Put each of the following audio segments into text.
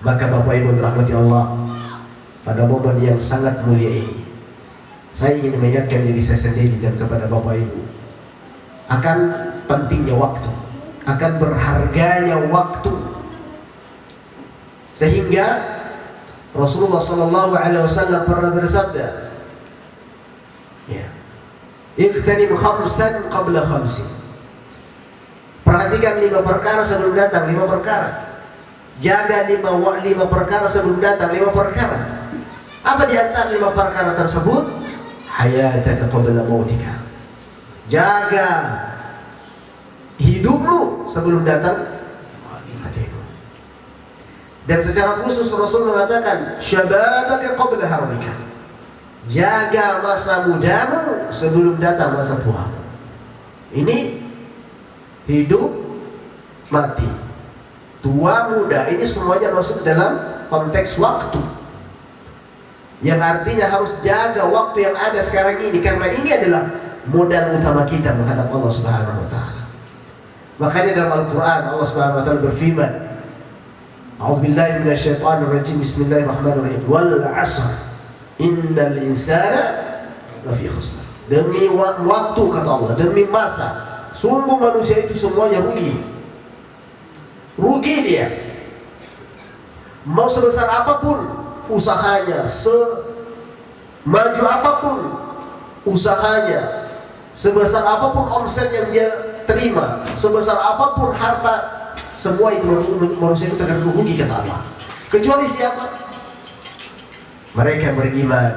Maka Bapak Ibu rahmati Allah, pada momen yang sangat mulia ini, saya ingin mengingatkan diri saya sendiri dan kepada Bapak Ibu akan pentingnya waktu, akan berharganya waktu, sehingga Rasulullah SAW pernah bersabda, ya, "Iqtanim khamsan qabla khamsin." Perhatikan 5 perkara sebelum datang 5 perkara. Jaga 5 perkara sebelum datang 5 perkara. Apa di antara 5 perkara tersebut? Hayataka qabla mautika. Jaga hidupmu sebelum datang matimu. Dan secara khusus Rasul mengatakan, syababaka qabla haramika. Jaga masa mudamu sebelum datang masa tuamu. Ini hidup, mati, tua, muda, ini semuanya masuk dalam konteks waktu, yang artinya harus jaga waktu yang ada sekarang ini, karena ini adalah modal utama kita menghadap Allah Subhanahu wa taala. Makanya dalam Al-Qur'an Allah Subhanahu wa taala berfirman, A'udzubillahi minasyaitonir rajim, bismillahirrahmanirrahim, wal 'asr innal insana lafi khusr. Demi waktu, kata Allah, demi masa, sungguh manusia itu semuanya rugi. Rugi dia. Mau sebesar apapun usahanya, semaju apapun usahanya, sebesar apapun omset yang dia terima, sebesar apapun harta, semua itu manusia itu akan rugi, kata Allah. Kecuali siapa? Mereka yang beriman,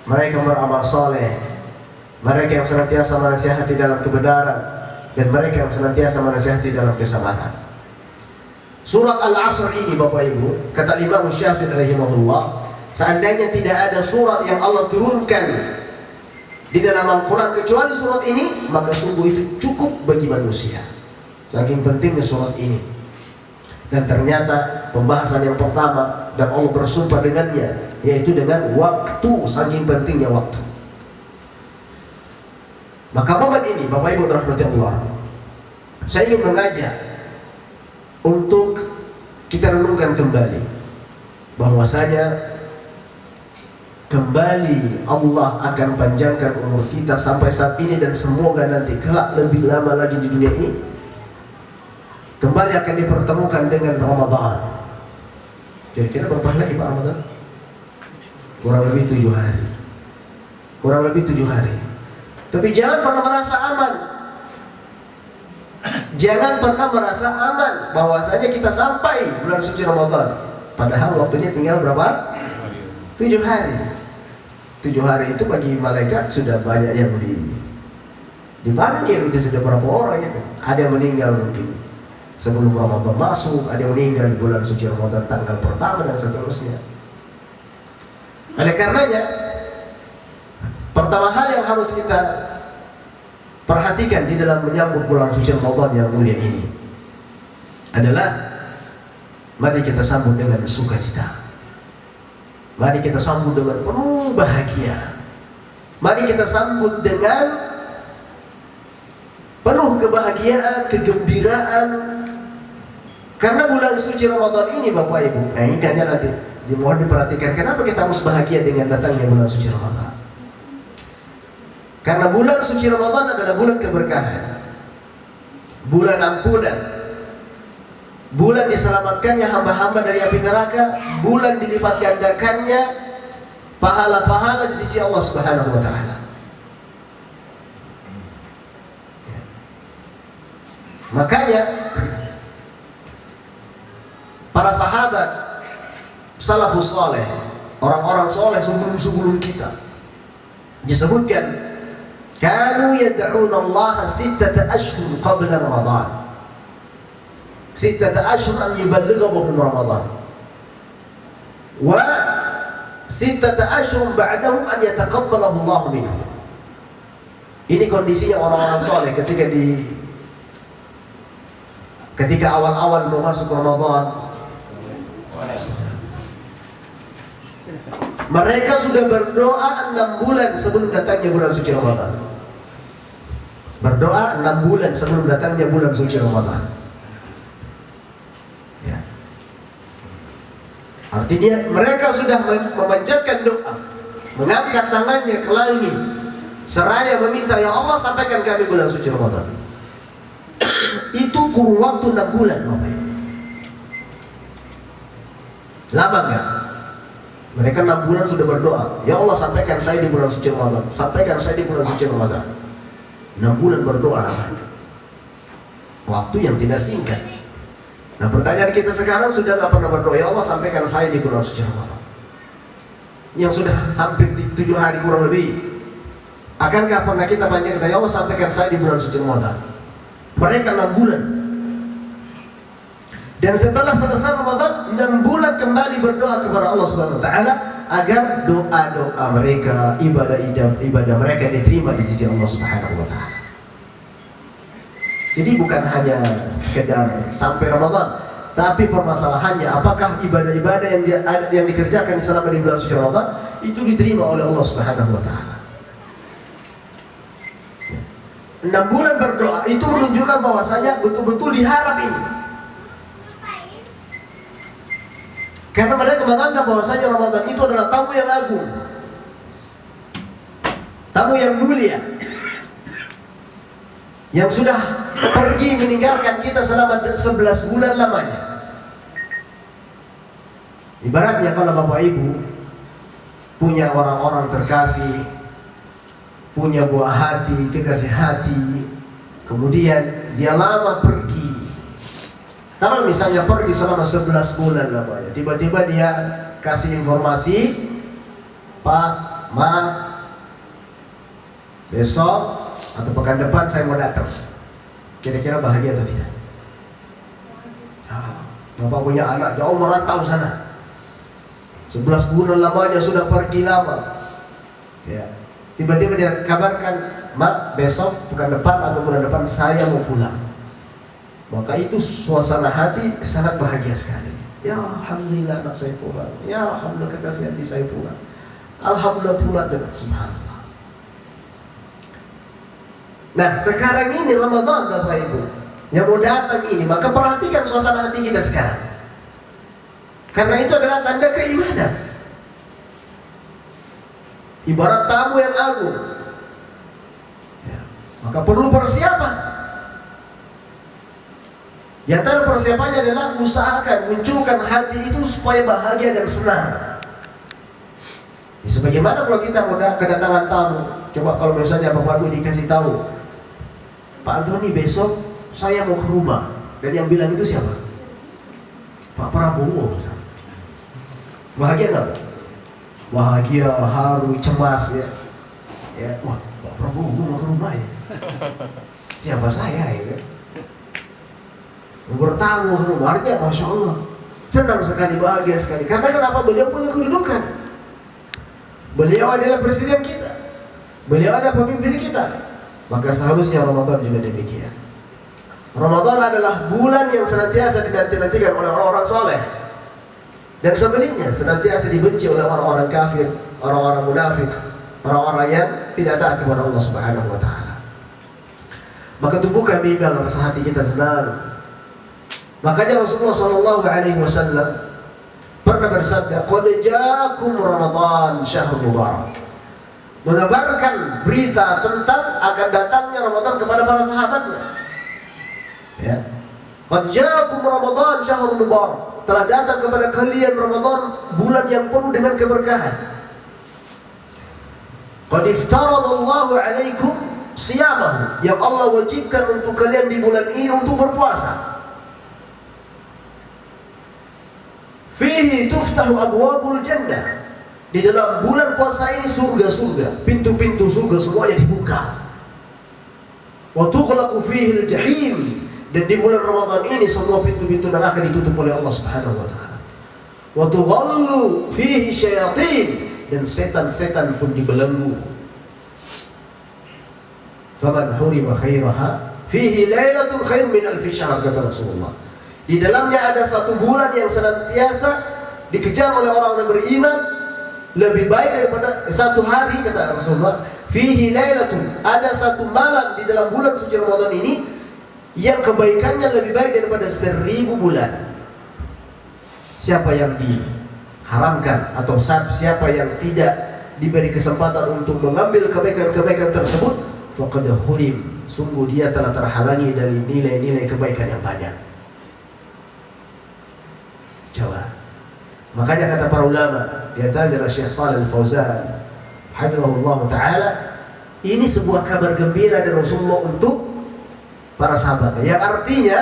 mereka yang beramal soleh, mereka yang senantiasa menasihati dalam kebenaran, dan mereka yang senantiasa menasihati dalam kesabaran. Surat Al-Asr ini Bapak Ibu, kata Imam Syafi'i rahimahullah, seandainya tidak ada surat yang Allah turunkan di dalam Al-Quran kecuali surat ini, maka sungguh itu cukup bagi manusia. Saking pentingnya surat ini. Dan ternyata pembahasan yang pertama, dan Allah bersumpah dengannya, yaitu dengan waktu, saking pentingnya waktu. Maka momen ini Bapak Ibu rahmati Allah, saya ingin mengajak untuk kita renungkan kembali bahwasanya kembali Allah akan panjangkan umur kita sampai saat ini, dan semoga nanti kelak lebih lama lagi di dunia ini. Kembali akan dipertemukan dengan Ramadan. Kira-kira berapa hari lagi Pak Ramadan? Kurang lebih 7 hari. Kurang lebih 7 hari. Tapi jangan pernah merasa aman. Jangan pernah merasa aman bahwasanya kita sampai bulan suci Ramadan, padahal waktunya tinggal berapa? 7 hari. 7 hari itu bagi malaikat sudah banyak yang dipanggil, itu sudah berapa orang itu. Ada yang meninggal mungkin sebelum Ramadan masuk, ada yang meninggal di bulan suci Ramadan tanggal pertama, dan seterusnya. Oleh karenanya, pertama hal yang harus kita perhatikan di dalam menyambut bulan suci Ramadan yang mulia ini adalah, mari kita sambut dengan sukacita. Mari kita sambut dengan penuh bahagia. Mari kita sambut dengan penuh kebahagiaan, kegembiraan. Karena bulan suci Ramadan ini Bapak Ibu, ini kayaknya nanti dimohon diperhatikan, kenapa kita harus bahagia dengan datangnya bulan suci Ramadan? Karena bulan suci Ramadan adalah bulan keberkahan, bulan ampunan, bulan diselamatkannya hamba-hamba dari api neraka, bulan dilipat gandakannya pahala-pahala di sisi Allah Subhanahu wa taala. Ya. Makanya para sahabat salafus saleh, orang-orang soleh sebelum kita, disebutkan kanu yad'una Allah 6 ashhur qabla Ramadan, 6 ashhur an yuballighahum Ramadan, wa 6 ashhur ba'dahum an yataqabbalahu Allah minhum. Ini kondisinya orang-orang soleh ketika awal-awal mau masuk Ramadan. Mereka sudah berdoa 6 bulan sebelum datangnya bulan suci Ramadan. Berdoa 6 bulan sebelum datangnya bulan suci Ramadan. Ya. Artinya mereka sudah memanjatkan doa, mengangkat tangannya ke langit, seraya meminta, ya Allah sampaikan kami bulan suci Ramadan. Itu kurun waktu 6 bulan, Bapak Ibu. Lama enggak? Mereka 6 bulan sudah berdoa, ya Allah sampaikan saya di bulan suci Ramadan, sampaikan saya di bulan suci Ramadan. 6 bulan berdoa namanya. Waktu yang tidak singkat. Nah pertanyaan kita sekarang, sudah gak pernah berdoa, ya Allah sampaikan saya di bulan suci Ramadan, yang sudah hampir 7 hari kurang lebih. Akankah pernah kita panjatkan, ya Allah sampaikan saya di bulan suci Ramadan? Mereka 6 bulan. Dan setelah selesai Ramadan, 6 bulan kembali berdoa kepada Allah Subhanahu wa taala agar doa-doa mereka, ibadah mereka diterima di sisi Allah Subhanahu wa taala. Jadi bukan hanya sekedar sampai Ramadan, tapi permasalahannya apakah ibadah-ibadah yang dikerjakan selama di bulan suci Ramadan itu diterima oleh Allah Subhanahu wa taala. 6 bulan berdoa itu menunjukkan bahwasanya betul-betul diharap ini. Karena mereka menganggap bahwasanya Ramadan itu adalah tamu yang agung, tamu yang mulia, yang sudah pergi meninggalkan kita selama 11 bulan lamanya. Ibaratnya kalau Bapak Ibu punya orang-orang terkasih, punya buah hati, kekasih hati, kemudian dia lama pergi. Kalau misalnya pergi selama 11 bulan lamanya, tiba-tiba dia kasih informasi, Pak, Ma, besok atau pekan depan saya mau datang. Kira-kira bahagia atau tidak? Bapak punya anak jauh merantau sana, 11 bulan lamanya sudah pergi lama, ya. Tiba-tiba dia kabarkan, Mak, besok, pekan depan atau bulan depan saya mau pulang. Maka itu suasana hati sangat bahagia sekali. Ya Alhamdulillah anak saya pulang, ya Alhamdulillah kekasih hati saya pulang, Alhamdulillah pulang, dan subhanallah. Nah sekarang ini Ramadan Bapak Ibu yang mau datang ini, maka perhatikan suasana hati kita sekarang, karena itu adalah tanda keimanan. Ibarat tamu yang agung, ya, maka perlu persiapan. Di antara persiapannya adalah usahakan munculkan hati itu supaya bahagia dan senang. Ya, sebagaimana kalau kita mau kedatangan tamu, coba kalau misalnya Bapak Ibu dikasih tahu, Pak Antoni besok saya mau ke rumah, dan yang bilang itu siapa? Pak Prabowo misalnya. Bahagia nggak? Bahagia, haru, cemas ya. Ya, wah Pak Prabowo mau ke rumah ya. Siapa saya ya? Bertamu ke rumah, artinya Masya Allah senang sekali, bahagia sekali. Karena kenapa? Beliau punya kedudukan. Beliau adalah presiden kita, beliau adalah pemimpin kita. Maka seharusnya Ramadan juga demikian. Ramadan adalah bulan yang senantiasa dinanti-nantikan oleh orang-orang soleh, dan sebaliknya senantiasa dibenci oleh orang-orang kafir, orang-orang munafik, orang-orang yang tidak taat kepada Allah Subhanahu wa taala. Maka tumbuhkan bimbang rasa hati kita senang. Makanya Rasulullah SAW pernah bersabda, "Qad ja'akum Ramadan syahrul mubarak." Mengabarkan berita tentang akan datangnya Ramadan kepada para sahabatnya. Ya. "Qad ja'akum Ramadan syahrul mubarak." Telah datang kepada kalian Ramadan, bulan yang penuh dengan keberkahan. "Qad iftaradallahu 'alaikum siyamahu." Yang Allah wajibkan untuk kalian di bulan ini untuk berpuasa. Fihi tuftahu abwabul jannah. Di dalam bulan puasa ini surga-surga, pintu-pintu surga semuanya dibuka. Wa tughlaqu fihi al-jahim. Dan di bulan Ramadan ini semua pintu-pintu neraka ditutup oleh Allah Subhanahu wa taala. Wa tughallu fihi syayatin. Dan setan-setan pun dibelenggu. Faman hurima khairaha fihi lailatul khair min alfi syahr, kata Rasulullah. Di dalamnya ada satu bulan yang senantiasa dikejar oleh orang-orang beriman, lebih baik daripada satu hari, kata Rasulullah. Fihi lailatun, ada satu malam di dalam bulan suci Ramadan ini yang kebaikannya lebih baik daripada 1000 bulan. Siapa yang haramkan, atau siapa yang tidak diberi kesempatan untuk mengambil kebaikan-kebaikan tersebut, faqad hurim, sungguh dia telah terhalangi dari nilai-nilai kebaikan yang banyak. Coba. Makanya kata para ulama, di antaranya Syekh Shalih Al-Fauzan hafizahullah taala, ini sebuah kabar gembira dari Rasulullah untuk para sahabat, yang artinya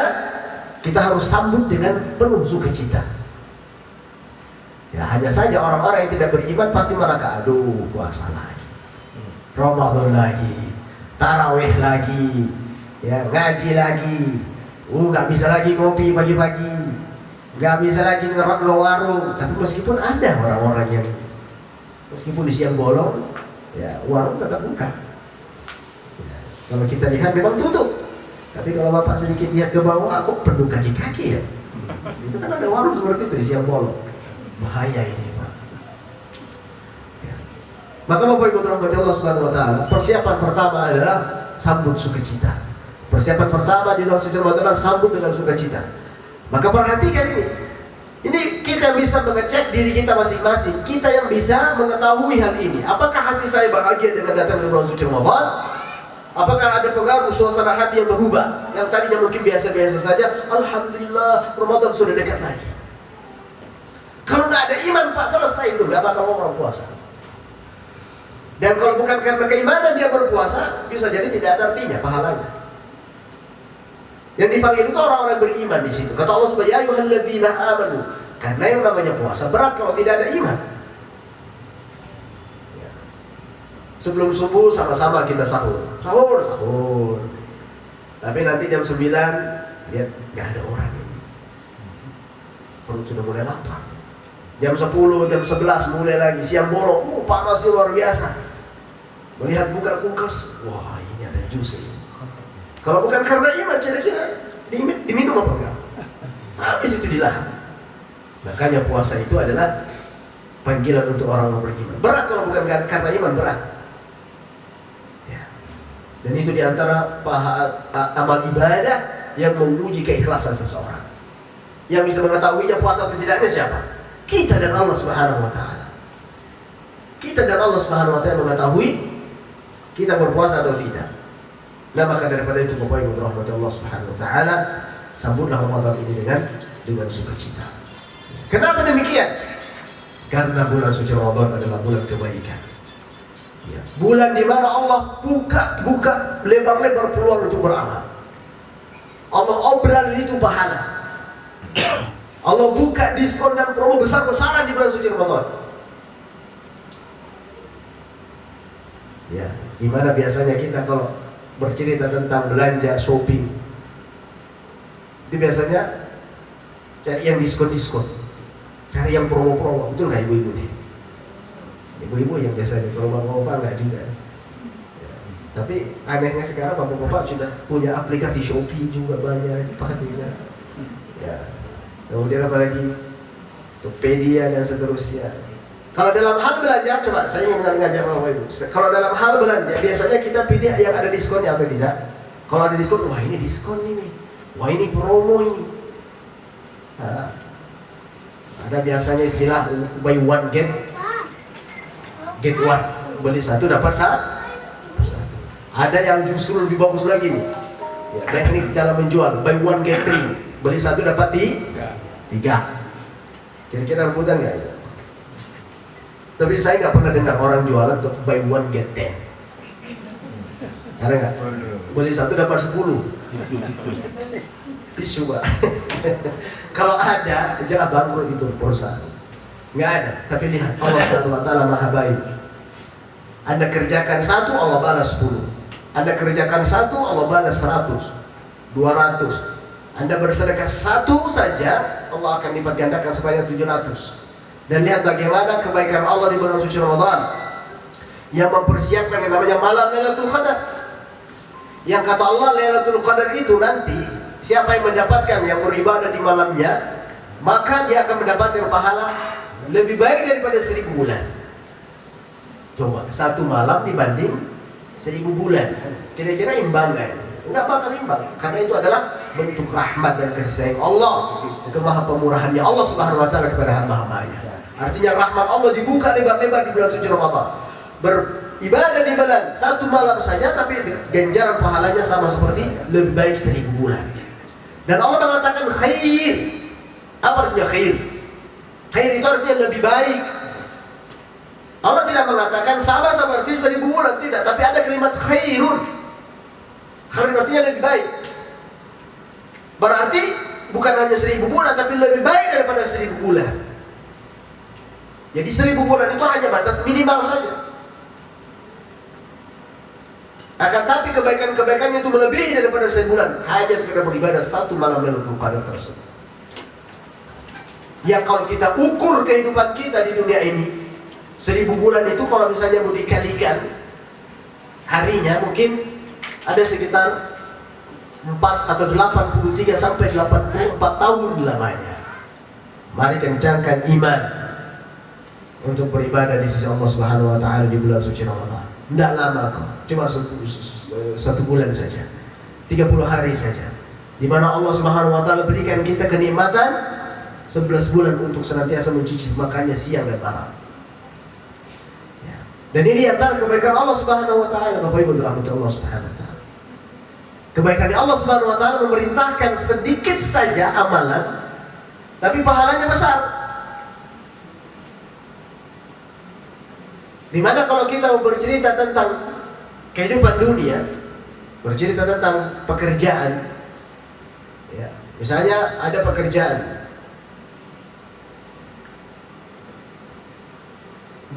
kita harus sambut dengan penuh sukacita. Ya, hanya saja orang-orang yang tidak beriman pasti merasa, aduh, puasa lagi, Ramadan lagi, tarawih lagi, ya, ngaji lagi, nggak bisa lagi ngopi pagi-pagi, nggak bisa lagi ngerok ke warung. Tapi meskipun ada orang-orang yang meskipun di siang bolong, ya, warung tetap buka. Ya, kalau kita lihat memang tutup. Tapi kalau Bapak sedikit lihat ke bawah, aku penuh kaki-kaki ya. Itu kan ada warung seperti itu di siang bolong. Bahaya ini, Pak. Ya. Maka Bapak Ibu rahmati Allah Subhanahu wa taala, persiapan pertama adalah sambut sukacita. Persiapan pertama di bulan suci Ramadan sambut dengan sukacita. Maka perhatikan ini. Ini kita bisa mengecek diri kita masing-masing. Kita yang bisa mengetahui hal ini. Apakah hati saya bahagia dengan datang ke bulan suci Ramadan? Apakah ada pengaruh suasana hati yang berubah? Yang tadinya mungkin biasa-biasa saja, alhamdulillah Ramadan sudah dekat lagi. Kalau nggak ada iman, Pak, selesai itu, nggak bakal orang puasa. Dan kalau bukan karena keimanan dia berpuasa, bisa jadi tidak ada artinya pahalanya. Yang dipanggil itu orang-orang beriman di situ. Kata Allah sebagai ayyuhalladzina amanu. Karena yang namanya puasa berat kalau tidak ada iman. Sebelum subuh sama-sama kita sahur. Sahur. Tapi nanti jam 9 lihat nggak ada orang ini. Perut sudah mulai lapar. Jam 10, jam 11 mulai lagi siang bolong. Panasnya luar biasa. Melihat buka kulkas, wah ini ada jus ini. Kalau bukan karena iman, kira-kira diminum apa enggak? Habis itu dilahap. Makanya puasa itu adalah panggilan untuk orang-orang beriman. Berat kalau bukan karena iman, berat. Dan itu diantara amal ibadah yang menguji keikhlasan seseorang. Yang bisa mengetahuinya puasa atau tidaknya siapa? Kita dan Allah Subhanahu wa taala. Kita dan Allah Subhanahu wa taala mengetahui kita berpuasa atau tidak. Nah, maka daripada itu Bapak Ibu rahmati Allah Subhanahu wa taala, sambutlah Ramadan ini dengan sukacita. Kenapa demikian? Karena bulan suci Ramadan adalah bulan kebaikan. Ya, bulan di mana Allah buka lebar-lebar peluang untuk beramal. Allah obral itu pahala. Allah buka diskon dan promo besar-besaran di bulan suci Ramadan. Ya, di mana biasanya kita kalau bercerita tentang belanja, shopping, itu biasanya cari yang diskon-diskon, cari yang promo-promo. Betul nggak ibu-ibu nih? Ibu-ibu yang biasanya, kalau bapak-bapak enggak juga. Ya. Tapi anehnya sekarang bapak-bapak sudah punya aplikasi Shopee juga banyak dipakainya. Ya. Kemudian apalagi Tokopedia dan seterusnya. Kalau dalam hal belanja, coba saya ingin mengajak bapak-ibu. Kalau dalam hal belanja, biasanya kita pilih yang ada diskonnya atau tidak. Kalau ada diskon, wah ini diskon ini, wah ini promo ini. Nah, ada biasanya istilah buy one get one, beli satu dapat satu. Ada yang justru lebih bagus lagi nih, ya, teknik dalam menjual buy one get three, beli satu dapat tiga. Kira-kira rebutan nggak ya? Tapi saya nggak pernah dengar orang jualan untuk buy one get 10. Ada nggak? Beli satu dapat 10. Tisu, Pak. Kalau ada, jangan bangkrut itu perusahaan. Nggak ada, tapi lihat Allah Taala Maha Baik. Anda kerjakan 1, Allah balas 10. Anda kerjakan 1, Allah balas 100, 200. Anda bersedekah 1 saja, Allah akan lipat gandakan sebanyak 700. Dan lihat bagaimana kebaikan Allah di bulan suci Ramadan yang mempersiapkan yang namanya malam Lailatul Qadar. Yang kata Allah Lailatul Qadar itu nanti siapa yang mendapatkan, yang beribadah di malamnya, maka dia akan mendapatkan pahala lebih baik daripada 1000 bulan. Coba, 1 malam dibanding 1000 bulan. Kira-kira imbang gak ini? Enggak bakal imbang. Karena itu adalah bentuk rahmat dan kasih sayang Allah, kemaha pemurahannya Allah Subhanahu wa taala kepada hamba-hambanya. Artinya rahmat Allah dibuka lebar-lebar di bulan suci Ramadan. Beribadah di bulan satu malam saja, tapi ganjaran pahalanya sama seperti lebih baik 1000 bulan. Dan Allah mengatakan khair. Apa artinya khair? Khair itu artinya lebih baik. Allah tidak mengatakan sama seperti 1000 bulan, tidak. Tapi ada kalimat khairun. Khairun artinya lebih baik. Berarti bukan hanya 1000 bulan, tapi lebih baik daripada 1000 bulan. Jadi 1000 bulan itu hanya batas minimal saja. Akan tapi kebaikan-kebaikannya itu melebihi daripada 1000 bulan. Hanya sekedar beribadah satu malam Lailatul Qadar tersebut. Yang kalau kita ukur kehidupan kita di dunia ini, 1000 bulan itu kalau misalnya mau dikalikan harinya, mungkin ada sekitar 4 atau 83 sampai 84 tahun lamanya. Mari kencangkan iman untuk beribadah di sisi Allah Subhanahu wa taala di bulan suci Ramadan. Tidak lama kok, cuma 1 bulan saja, 30 hari saja, di mana Allah Subhanahu wa taala berikan kita kenikmatan 11 bulan untuk senantiasa mencicip makannya siang dan malam. Ya. Dan ini antara kebaikan Allah Subhanahu wa taala, Bapak Ibu dirahmati Allah Subhanahu wa taala. Kebaikan Allah Subhanahu wa taala memerintahkan sedikit saja amalan, tapi pahalanya besar. Dimana kalau kita bercerita tentang kehidupan dunia, bercerita tentang pekerjaan, ya, misalnya ada pekerjaan,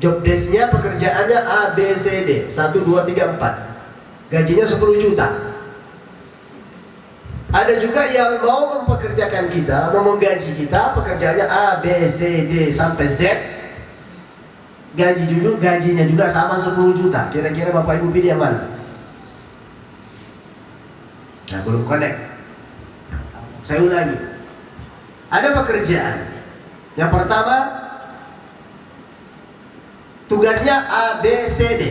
job desk-nya pekerjaannya A, B, C, D, 1, 2, 3, 4, gajinya 10 juta. Ada juga yang mau mempekerjakan kita, mau menggaji kita, pekerjaannya A, B, C, D sampai Z, gajinya juga sama 10 juta. Kira-kira Bapak Ibu pilih yang mana? Nah, belum connect. Saya ulangi. Ada pekerjaan. Yang pertama, tugasnya A, B, C, D.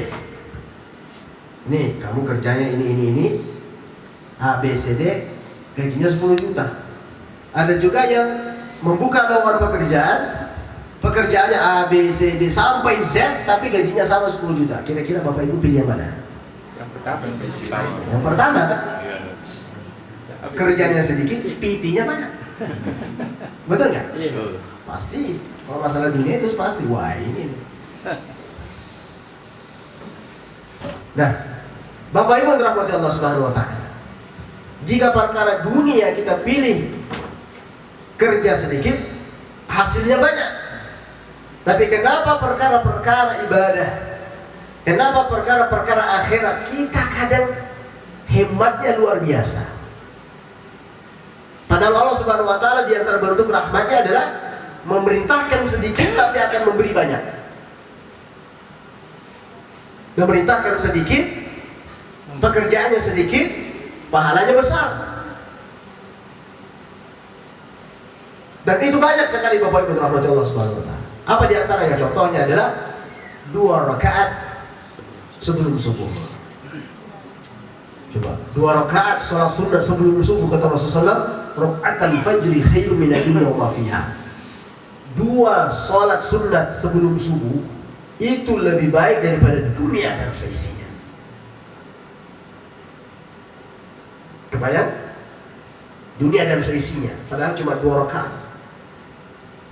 Nih, kamu kerjanya ini. A, B, C, D, gajinya 10 juta. Ada juga yang membuka lowongan pekerjaan, pekerjaannya A, B, C, D sampai Z, tapi gajinya sama 10 juta. Kira-kira Bapak Ibu pilih yang mana? Yang pertama. Yang pertama kan? Kerjanya sedikit, PT-nya banyak. Betul nggak? Iya. Pasti. Kalau masalah dunia itu pasti. Wah ini. Nah, Bapak Ibu dirahmati Allah Subhanahu wa taala. Jika perkara dunia kita pilih kerja sedikit, hasilnya banyak. Tapi kenapa perkara-perkara ibadah, kenapa perkara-perkara akhirat kita kadang hematnya luar biasa? Padahal Allah Subhanahu wa taala di antara bentuk rahmatnya adalah memerintahkan sedikit tapi akan memberi banyak. Memerintahkan sedikit, pekerjaannya sedikit, pahalanya besar. Dan itu banyak sekali Bapak Ibu rahmati Allah Subhanahu wa taala. Apa di antaranya? Contohnya adalah 2 rakaat sebelum subuh. Coba, 2 rakaat salat sunnah sebelum subuh, kata Rasulullah, rakaatul fajri khairun minad dunya wa ma fiha. 2 salat sunat sebelum subuh itu lebih baik daripada dunia dan seisinya. Kebayang? Dunia dan seisinya, padahal cuma 2 rakaat.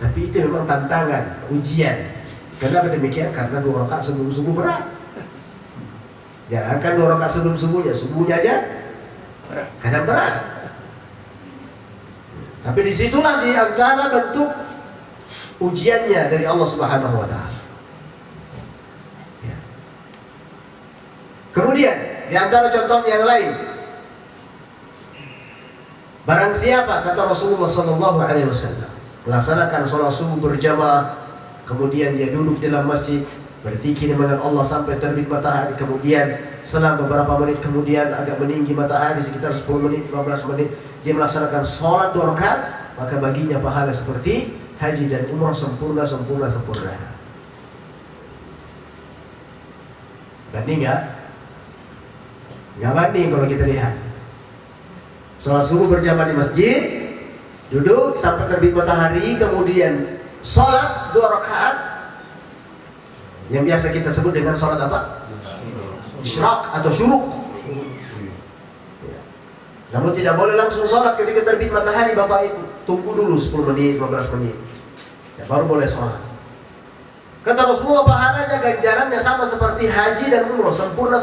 Tapi itu memang tantangan, ujian. Kenapa demikian? Karena 2 rakaat sebelum subuh berat. Jangankan 2 rakaat sebelum subuhnya, subuhnya aja kadang berat. Tapi disitulah di antara bentuk ujiannya dari Allah Subhanahu wa taala. Ya. Kemudian di antara contoh yang lain, barang siapa, kata Rasulullah SAW, melaksanakan sholat subuh berjamaah, kemudian dia duduk dalam masjid berzikir dengan Allah sampai terbit matahari, kemudian selang beberapa menit kemudian agak meninggi matahari sekitar 10 menit 15 menit dia melaksanakan sholat 2 rakaat, maka baginya pahala seperti haji dan umrah sempurna. Banding nggak? Nggak banding kalau kita lihat. Sholat subuh berjamaah di masjid, duduk sampai terbit matahari, kemudian sholat 2 rakaat yang biasa kita sebut dengan sholat apa? Isyraq atau syuruk. Namun tidak boleh langsung sholat ketika terbit matahari Bapak Ibu. Tunggu dulu 10 menit, 15 menit. Ya, baru boleh sholat. Kata Rasulullah, pahalanya ganjarannya sama seperti haji dan umroh, sempurna.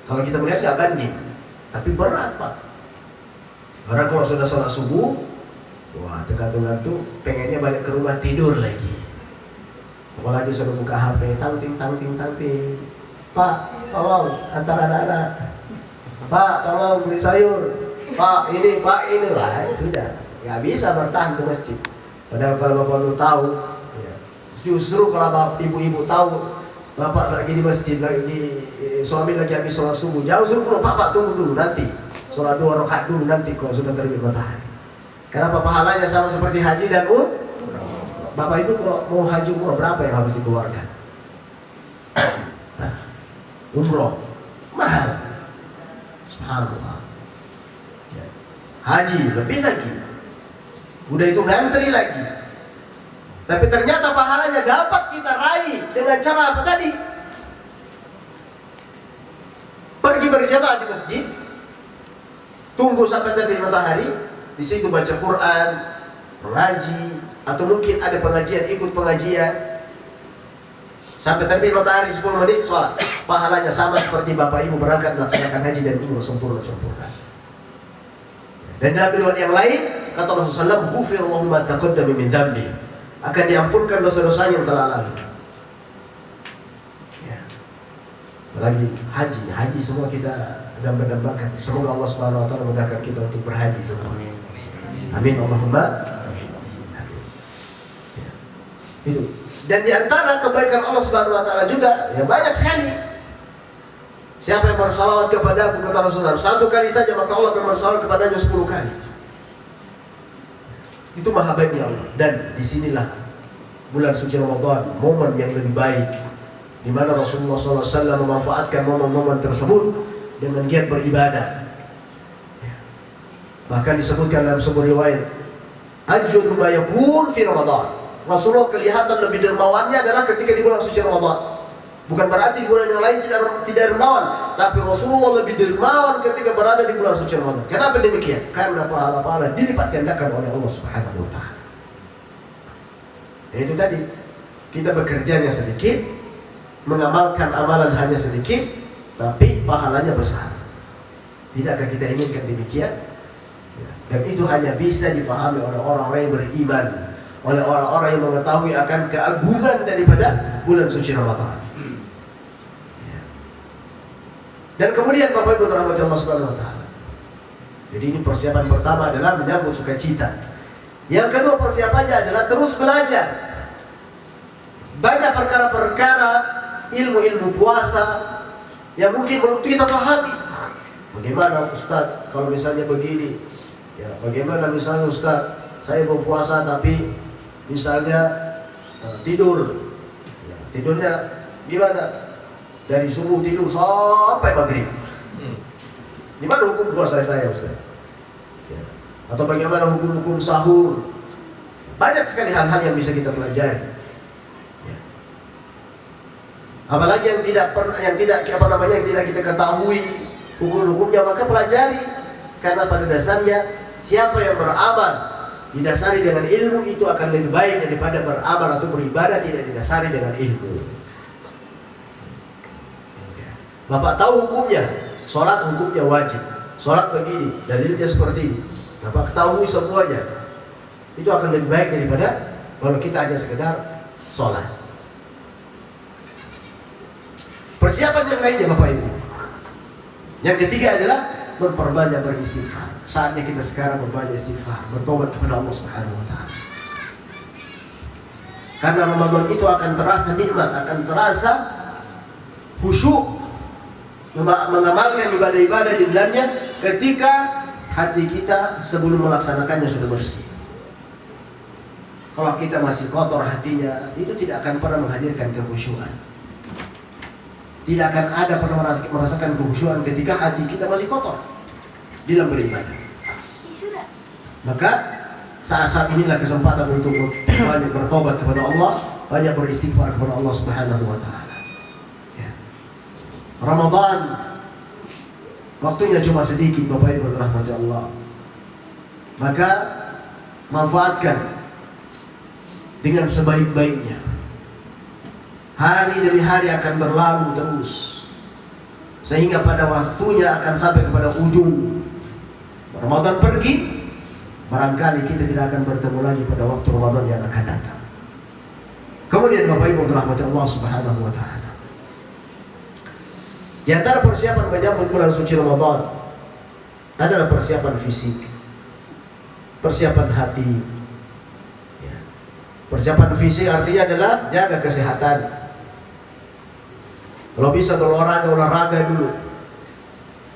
Kalau kita melihat nggak banding, tapi berat Pak. Orang kalau sudah sholat subuh, wah tergantung-gantung, pengennya balik ke rumah tidur lagi. Apalagi sudah buka HP, tangting. Pak, tolong antar anak-anak. Pak, tolong beli sayur. Pak, ini. Wah, sudah. Nggak bisa bertahan ke masjid. Padahal kalau Bapak lu tahu, ya, justru kalau Bapak, ibu-ibu tahu Bapak lagi di masjid, suami lagi habis sholat subuh, jauh suruh pulang, Pak tunggu dulu nanti. Sholat 2 rakaat dulu nanti kalau sudah terbit matahari. Kenapa pahalanya sama seperti haji dan umroh? Bapak Ibu kalau mau haji umroh berapa yang harus dikeluarkan? Nah, umroh mahal. Subhanallah. Ya. Haji lebih lagi. Udah itu ngantri lagi. Tapi ternyata pahalanya dapat kita raih dengan cara apa tadi? Pergi berjamaah di masjid, tunggu sampai terbit matahari, di situ baca Quran, mengaji, atau mungkin ada pengajian, ikut pengajian, sampai terbit matahari 10 menit sholat. Pahalanya sama seperti Bapak Ibu berangkat melaksanakan haji dan umroh sempurna. Dan dalam riwayat yang lain kata Rasulullah, "Ghufirallahu ma taqaddama min dzambi." Akan diampunkan dosa-dosanya yang telah lalu. Ya. Apalagi haji semua kita dambakan. Semoga Allah Subhanahu wa taala mudahkan kita untuk berhaji semua. Amin Allahumma. Amin. Ya. Itu. Dan di antara kebaikan Allah Subhanahu wa taala juga ya banyak sekali. Siapa yang bersalawat kepada aku, kata Rasulullah, 1 kali saja maka Allah akan bersalawat kepadanya 10 kali. Itu maha baiknya Allah. Dan disinilah bulan suci Ramadan, momen yang lebih baik, di mana Rasulullah SAW memanfaatkan momen-momen tersebut dengan giat beribadah. Ya. Bahkan disebutkan dalam sebuah riwayat, "Ajwadu ma yakun fi Ramadan." Rasulullah kelihatan lebih dermawannya adalah ketika di bulan suci Ramadan. Bukan berarti bulan yang lain tidak dermawan, tapi Rasulullah lebih dermawan ketika berada di bulan suci Ramadan. Kenapa demikian? Karena pahala-pahala dilipat gandakan oleh Allah Subhanahu wa taala. Itu tadi, kita bekerjanya sedikit, mengamalkan amalan hanya sedikit, tapi pahalanya besar. Tidakkah kita inginkan demikian? Dan itu hanya bisa dipahami oleh orang-orang yang beriman, oleh orang-orang yang mengetahui akan keagungan daripada bulan suci Ramadan. Dan kemudian Bapak Ibu rahmati Allah Subhanahu wa taala. Jadi ini persiapan pertama adalah menyambut sukacita. Yang kedua persiapannya adalah terus belajar. Banyak perkara-perkara ilmu-ilmu puasa yang mungkin belum kita pahami. Bagaimana Ustaz kalau misalnya begini? Ya, bagaimana misalnya Ustaz, saya mau puasa tapi misalnya tidur. Ya, tidurnya gimana? Dari subuh tidur sampai maghrib. Gimana hukum puasa saya Ustaz? Ya. Atau bagaimana hukum-hukum sahur? Banyak sekali hal-hal yang bisa kita pelajari. Ya. Apalagi yang tidak kita ketahui hukum-hukumnya, maka pelajari. Karena pada dasarnya siapa yang beramal didasari dengan ilmu itu akan lebih baik daripada beramal atau beribadah tidak didasari dengan ilmu. Bapak tahu hukumnya, sholat hukumnya wajib, sholat begini, dalilnya seperti ini. Bapak ketahui semuanya, itu akan lebih baik daripada kalau kita hanya sekedar sholat. Persiapan yang lainnya Bapak Ibu. Yang ketiga adalah memperbanyak beristighfar. Saatnya kita sekarang berbanyak istighfar, bertobat kepada Allah Subhanahu wa taala. Karena Ramadan itu akan terasa nikmat, akan terasa khusyuk, mengamalkan ibadah-ibadah di dalamnya ketika hati kita sebelum melaksanakannya sudah bersih. Kalau kita masih kotor hatinya, itu tidak akan pernah menghadirkan kekhusyuan. Tidak akan ada pernah merasakan kekhusyuan ketika hati kita masih kotor dalam beribadah. Maka saat-saat inilah kesempatan untuk banyak bertobat kepada Allah, banyak beristighfar kepada Allah Subhanahu wa taala. Ya. Ramadan waktunya cuma sedikit Bapak Ibu rahmati Allah. Maka manfaatkan dengan sebaik-baiknya. Hari demi hari akan berlalu terus, sehingga pada waktunya akan sampai kepada ujung. Ramadan pergi, barangkali kita tidak akan bertemu lagi pada waktu Ramadan yang akan datang. Kemudian Bapak Ibu rahmati Allah Subhanahu wa taala, di antara persiapan menyambut bulan suci Ramadan adalah persiapan fisik, persiapan hati. Ya. Persiapan fisik artinya adalah jaga kesehatan. Kalau bisa olahraga dulu,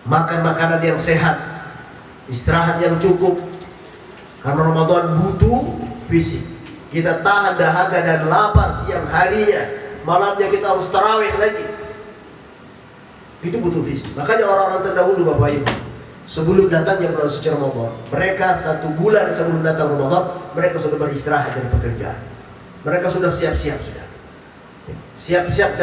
makan makanan yang sehat, istirahat yang cukup. Karena Ramadan butuh fisik. Kita tahan dahaga dan lapar siang harinya, malamnya kita harus tarawih lagi. Itu butuh fisik. Makanya orang-orang terdahulu Bapak Ibu, sebelum datangnya bulan suci Ramadan, mereka 1 bulan sebelum datang Ramadan, mereka sudah beristirahat dari pekerjaan. Mereka sudah siap-siap sudah. Siap-siap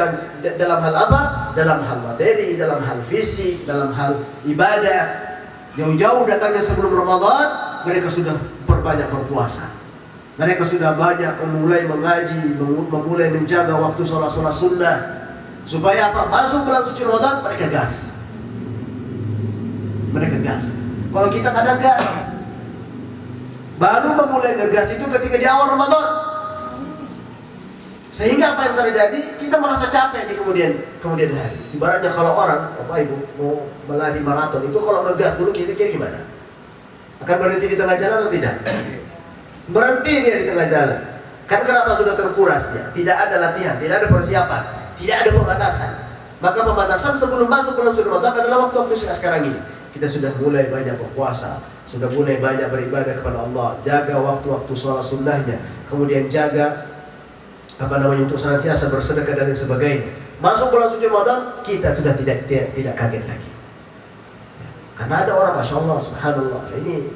dalam hal apa? Dalam hal materi, dalam hal fisik, dalam hal ibadah. Jauh-jauh datangnya sebelum Ramadan, mereka sudah berbanyak berpuasa. Mereka sudah banyak memulai mengaji, memulai menjaga waktu sholat-sholat sunnah. Supaya apa? Masuk bulan suci Ramadan, mereka gas. Mereka gas. Kalau kita kadang-kadang baru memulai ngegas itu ketika di awal Ramadan. Sehingga apa yang terjadi? Kita merasa capek di kemudian hari. Ibaratnya kalau orang, Bapak Ibu, mau melari maraton itu kalau ngegas dulu kira-kira gimana? Akan berhenti di tengah jalan atau tidak? Berhenti dia di tengah jalan. Kan kenapa sudah terkuras dia? Tidak ada latihan, tidak ada persiapan, tidak ada pemanasan. Maka pemanasan sebelum masuk bulan suci Ramadan adalah waktu-waktu sekarang ini. Kita sudah mulai banyak berpuasa, sudah mulai banyak beribadah kepada Allah, jaga waktu-waktu sholat sunnahnya, kemudian jaga untuk senantiasa bersedekah dan sebagainya. Masuk bulan suci Ramadan, kita sudah tidak kaget lagi. Ya. Karena ada orang, masya Allah, subhanallah, ini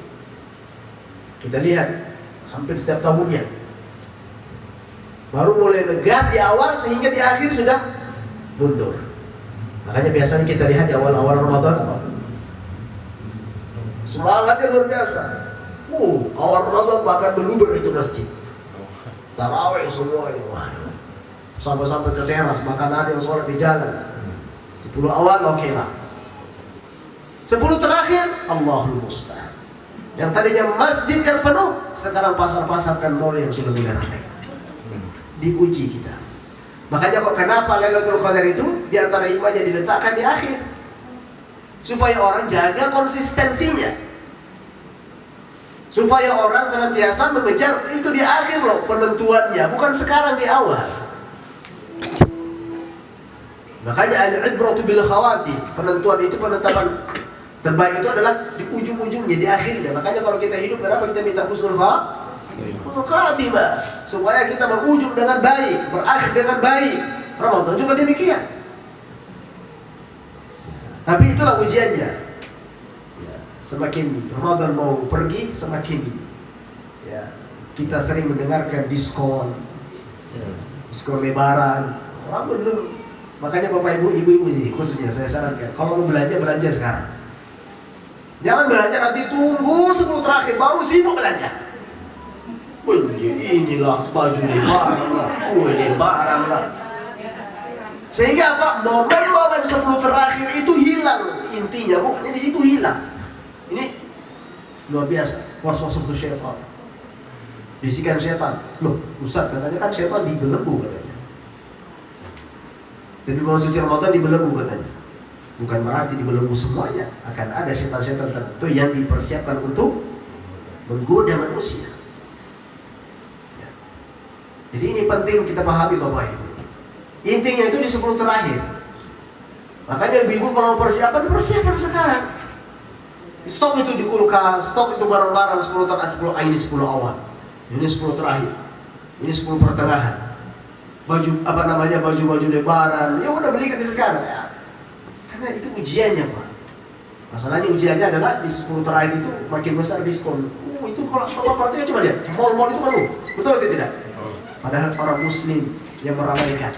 kita lihat hampir setiap tahunnya baru mulai ngegas di awal sehingga di akhir sudah mundur. Makanya biasanya kita lihat di awal-awal Ramadan apa? Semangatnya luar biasa. Awal Ramadan bahkan meluber itu masjid. Tarawih semuanya, waduh. Sampai ke teras, bahkan ada yang sholat di jalan. 10 awal oke lah. 10 terakhir, Allahul Musta'an. Yang tadinya masjid yang penuh, sekarang pasar-pasar kan mall yang sudah mulai ramai. Diuji kita. Makanya kok kenapa Lailatul Qadar itu di antara hikmahnya diletakkan di akhir, supaya orang jaga konsistensinya, supaya orang senantiasa mengejar itu di akhir loh penentuannya, bukan sekarang di awal. Makanya al-ibratu bil khawati, penentuan itu, penetapan terbaik itu adalah di ujung-ujungnya, di akhirnya. Makanya kalau kita hidup, kenapa kita minta husnul khatimah? Supaya kita berujung dengan baik, berakhir dengan baik. Ramadan juga demikian. Tapi itulah ujiannya. Semakin Ramadan mau pergi, semakin kita sering mendengarkan diskon, diskon lebaran. Orang belum. Makanya Bapak Ibu, ibu-ibu ini khususnya saya sarankan, kalau mau belanja sekarang. Jangan belanja nanti, tunggu 10 terakhir baru sibuk belanja. Inilah baju lebaran lah, kue lebaran lah. Sehingga apa? Momen-momen 10 terakhir itu hilang intinya, bukan di situ hilang. Ini luar biasa, was-was itu syaitan. Bisikan syaitan. Loh, Ustaz katanya kan syaitan dibelenggu katanya. Jadi bulan suci Ramadan dibelenggu katanya. Bukan berarti dibelenggu semuanya. Akan ada syaitan-syaitan tertentu yang dipersiapkan untuk menggoda manusia. Ya. Jadi ini penting kita pahami Bapak Ibu. Intinya itu di 10 terakhir. Makanya ibu kalau persiapan sekarang. Stok itu di kulkas, stok itu barang-barang 10 terakhir, ini 10 awal, ini 10 terakhir, ini 10 pertengahan. Baju lebaran, ya udah beli dari sekarang ya. Karena itu ujiannya Pak. Masalahnya ujiannya adalah di 10 terakhir itu makin besar diskon. Itu kalau Bapak perhatikan cuma lihat, mal-mal itu penuh. Betul atau tidak? Padahal orang muslim yang meramaikan.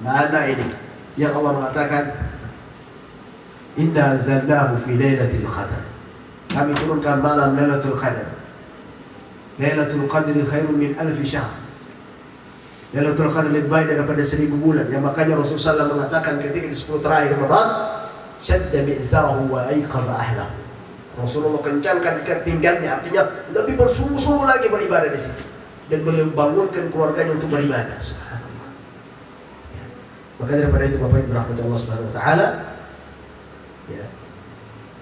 Mana ini yang Allah mengatakan, Inna zallahu fi lailatul qadar. Kami turunkan malam Lailatul Qadar. Lailatul Qadri khairun min alfi syahr. Lailatul Qadar lebih baik daripada 1000 bulan. Yang makanya Rasulullah SAW mengatakan ketika di 10 terakhir Ramadan, syadda mi'zarahu wa aiqadha ahlahu. Rasulullah kencangkan ikat pinggangnya, artinya lebih bersungguh-sungguh lagi beribadah di situ. Dan beliau bangunkan keluarganya untuk beribadah. Subhanallah. Ya. Maka daripada itu Bapak Ibu rahmati Allah Subhanahu wa taala, ya.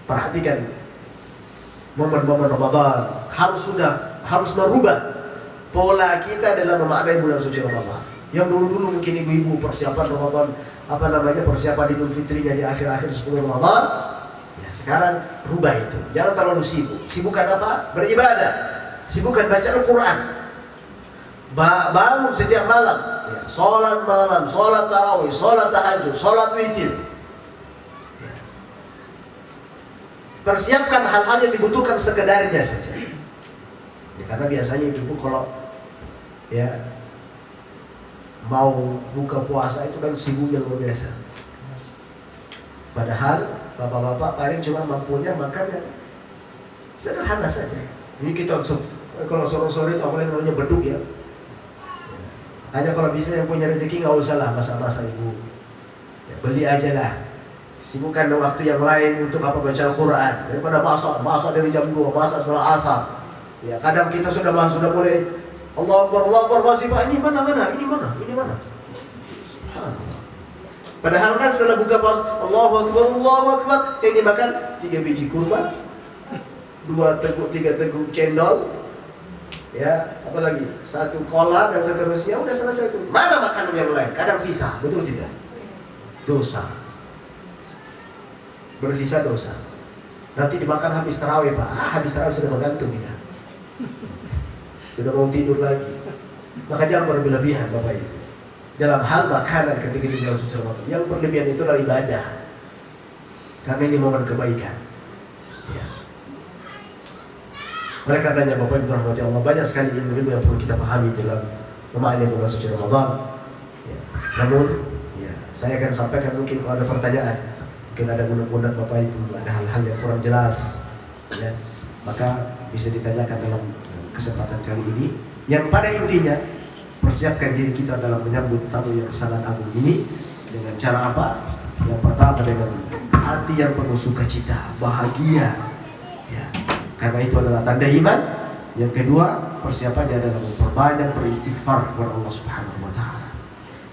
Perhatikan momen-momen Ramadan harus merubah pola kita dalam memaknai bulan suci Ramadan. Yang dulu-dulu mungkin ibu-ibu persiapan Ramadan, persiapan Idul Fitrinya di akhir-akhir 10 Ramadan. Ya, sekarang rubah itu. Jangan terlalu sibuk. Sibukkan apa? Beribadah. Sibukkan baca Al-Quran. Bangun setiap malam. Ya, sholat malam, sholat tarawih, sholat tahajud, sholat witir. Ya. Persiapkan hal-hal yang dibutuhkan sekedarnya saja. Ya, karena biasanya ibu kalau ya mau buka puasa itu kan sibuknya luar biasa. Padahal bapak-bapak paling cuma mampunya makan yang sederhana saja. Ini kita kalau sore-sore itu apalagi namanya beduk ya. Hanya kalau bisa yang punya rezeki nggak usah lah masak-masak ibu. Ya, beli aja lah. Sibukkan waktu yang lain untuk apa, baca Al-Quran. Daripada masak dari jam 2, masak setelah asar. Ya, kadang kita sudah mulai Allah Akbar, masih Pak, ini mana? Subhanallah. Padahal kan setelah buka puasa, Allahu Akbar, yang dimakan 3 biji kurma, 3 teguk cendol, ya, apa lagi? 1 kola dan seterusnya, udah selesai itu. Mana makanan yang lain? Kadang sisa, betul tidak? Dosa. Bersisa dosa. Nanti dimakan habis tarawih Pak. Habis tarawih sudah menggantung ya. Sudah mau tidur lagi. Maka jangan berlebihan Bapak Ibu dalam hal makanan ketika di bulan suci Ramadan. Yang berlebihan itu adalah ibadah. Karena ini momen kebaikan. Ya. Oleh karenanya Bapak Ibu rahmati Allah, banyak sekali ilmu-ilmu yang perlu kita pahami dalam memahami bulan suci Ramadan. Ya. Namun, ya, saya akan sampaikan mungkin kalau ada pertanyaan. Mungkin ada budak-budak Bapak Ibu, ada hal-hal yang kurang jelas, ya, maka bisa ditanyakan dalam kesempatan kali ini. Yang pada intinya, persiapkan diri kita dalam menyambut tamu yang sangat agung ini dengan cara apa? Yang pertama dengan hati yang penuh sukacita, bahagia, ya, karena itu adalah tanda iman. Yang kedua, persiapannya adalah memperbanyak beristighfar kepada Allah Subhanahu Wa Taala.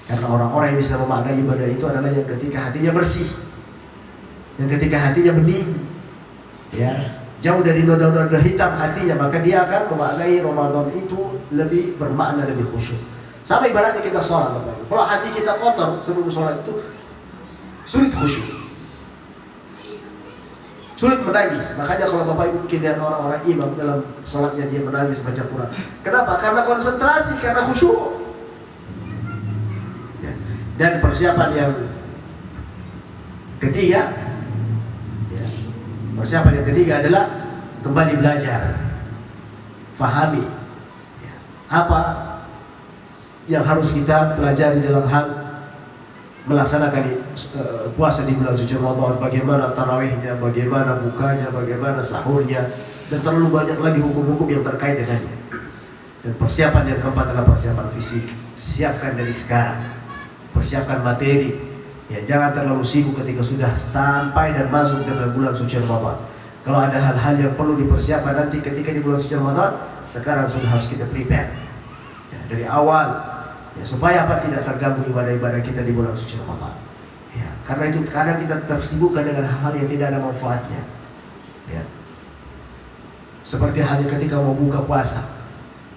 Karena orang-orang yang bisa memaknai ibadah itu adalah yang ketika hatinya bersih, yang ketika hatinya bening, ya, jauh dari noda-noda hitam hatinya, maka dia akan memaknai Ramadan itu lebih bermakna, lebih khusyuk. Sama ibaratnya kita sholat, Bapak. Kalau hati kita kotor sebelum sholat itu sulit khusyuk, sulit menangis. Makanya kalau Bapak Ibu mungkin lihat orang-orang imam dalam sholatnya dia menangis baca Quran. Kenapa? Karena konsentrasi, karena khusyuk. Ya. Dan persiapan yang ketiga, persiapan yang ketiga adalah kembali belajar, fahami ya, apa yang harus kita pelajari dalam hal melaksanakan puasa di bulan suci Ramadan. Bagaimana tarawihnya, bagaimana bukanya, bagaimana sahurnya, dan terlalu banyak lagi hukum-hukum yang terkait dengannya. Dan persiapan yang keempat adalah persiapan fisik. Siapkan dari sekarang, persiapkan materi. Ya, jangan terlalu sibuk ketika sudah sampai dan masuk dalam bulan suci Ramadan. Kalau ada hal-hal yang perlu dipersiapkan nanti ketika di bulan suci Ramadan, sekarang sudah harus kita prepare ya, dari awal, ya, supaya apa, tidak terganggu ibadah-ibadah kita di bulan suci Ramadan. Ya, karena itu kadang kita tersibukkan dengan hal-hal yang tidak ada manfaatnya. Ya. Seperti halnya ketika mau buka puasa,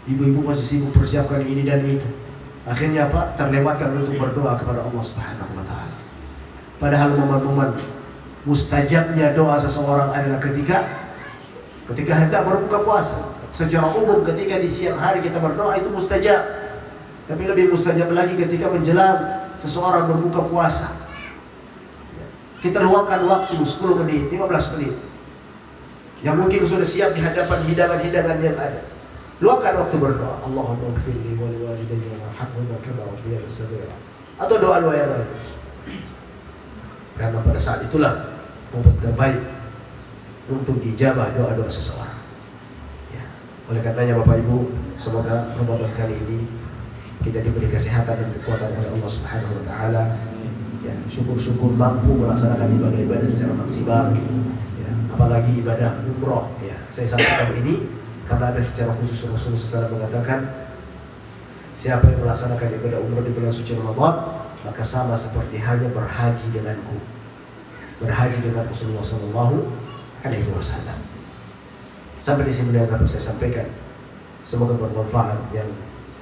ibu-ibu masih sibuk persiapkan ini dan itu. Akhirnya apa? Terlewatkan untuk berdoa kepada Allah Subhanahu Wa Taala. Padahal momen-momen mustajabnya doa seseorang adalah ketika hendak berbuka puasa. Secara umum ketika di siang hari kita berdoa itu mustajab. Tapi lebih mustajab lagi ketika menjelang seseorang berbuka puasa. Kita luangkan waktu 10 menit, 15 menit. yang mungkin sudah siap di hadapan hidangan-hidangan yang ada. Luangkan waktu berdoa. Allahumma ighfirli wa liwalidayya warhamhuma kama rabbayani shaghira. Atau doa-doa yang lain. Karena pada saat itulah obat terbaik untuk dijabah doa-doa seseorang. Ya. Oleh karenanya Bapak Ibu, semoga Ramadan kali ini kita diberi kesehatan dan kekuatan oleh Allah Subhanahu wa taala. Ya, syukur-syukur mampu melaksanakan ibadah-ibadah secara maksimal. Ya, apalagi ibadah umroh. Ya, saya sampaikan ini karena ada secara khusus Rasulullah SAW mengatakan, siapa yang melaksanakan ibadah umroh di bulan suci Ramadan, maka sama seperti halnya berhaji denganku. Berhaji dengan Rasulullah SAW. Sampai di sini yang dapat saya sampaikan. Semoga bermanfaat, yang